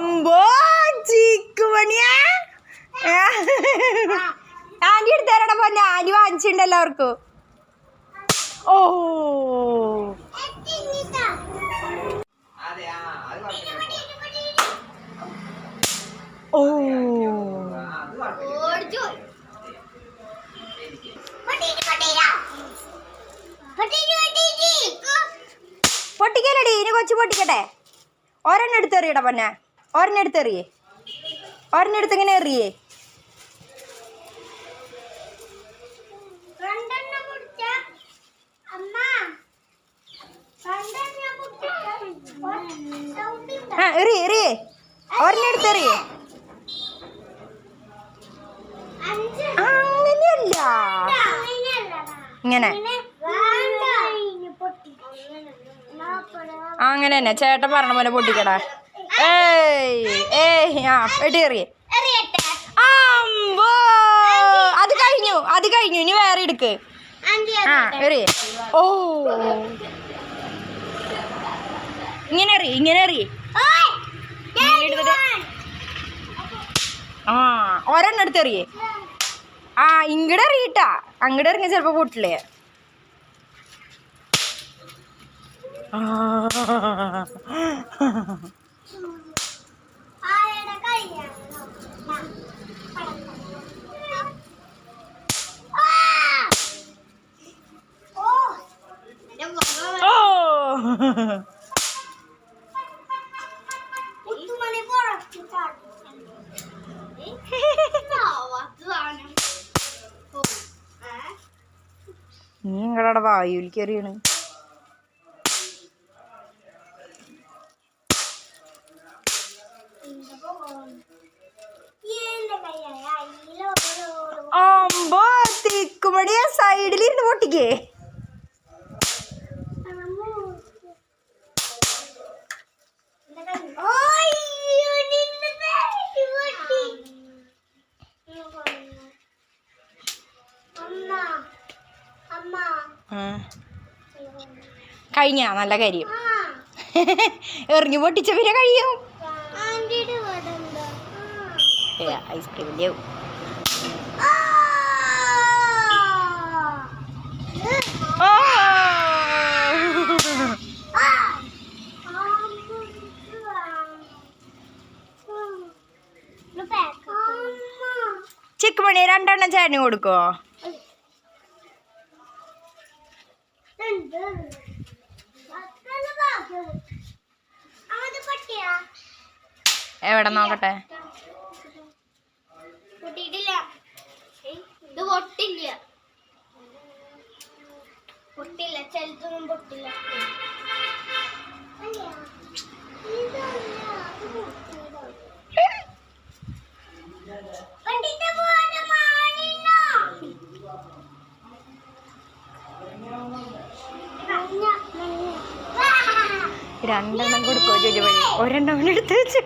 അമ്പോ ചിക്കുമണിയാ ആന്റി എടുത്തേരടാ പൊന്നെ ആന്റി വാങ്ങിച്ചിട്ടുണ്ട് എല്ലാവർക്കും ഓ ഓ പൊട്ടിക്കലടി ഇനി കൊച്ചു പൊട്ടിക്കട്ടെ ഒരെണ്ണം എടുത്തെറിയടാ പൊന്നെ ഒരെണ്ണം എടുത്തെറിയേ ഒരെണ്ണം എടുത്ത് ഇങ്ങനെ എറിയേ ആ എറിയേ എറിയേ ഒരെണ്ണം എടുത്തെറിയേ അങ്ങനെയല്ല ഇങ്ങനെ അങ്ങനെ തന്നെ ചേട്ടൻ പറഞ്ഞ പോലെ പൊട്ടിക്കടാ ഏയ് ഏയ് ആ എറിയേ അത് കഴിഞ്ഞു ഇനി വേറെ എടുക്ക് ആ എറിയേ ഓ ഇങ്ങനെ എറിയേ ആ ഒരെണ്ണം എടുത്തെറിയേ ആ ഇങ്ങടെ എറിയട്ടാ അങ്ങടെ ഇറങ്ങിയ ചിലപ്പോ പൊട്ടില്ലേ നീ നിങ്ങളുടെ വായുവിലേക്ക് എറിയാണ് അമ്പോ തിക്കുമടിയ സൈഡിലിരുന്ന് പൊട്ടിക്കേ കഴിഞ്ഞ നല്ല കാര്യം എറിഞ്ഞു പൊട്ടിച്ച പിന്നെ കഴിയും ഐസ്ക്രീമിൻ്റെ ചിക്കുമണി രണ്ടെണ്ണം ചേട്ടന് കൊടുക്കോ എവിടെ നോക്കട്ടെ രണ്ടെണ്ണം കൊടുക്കോ ചോദിച്ചു ഒരെണ്ണം എടുത്ത് വെച്ച്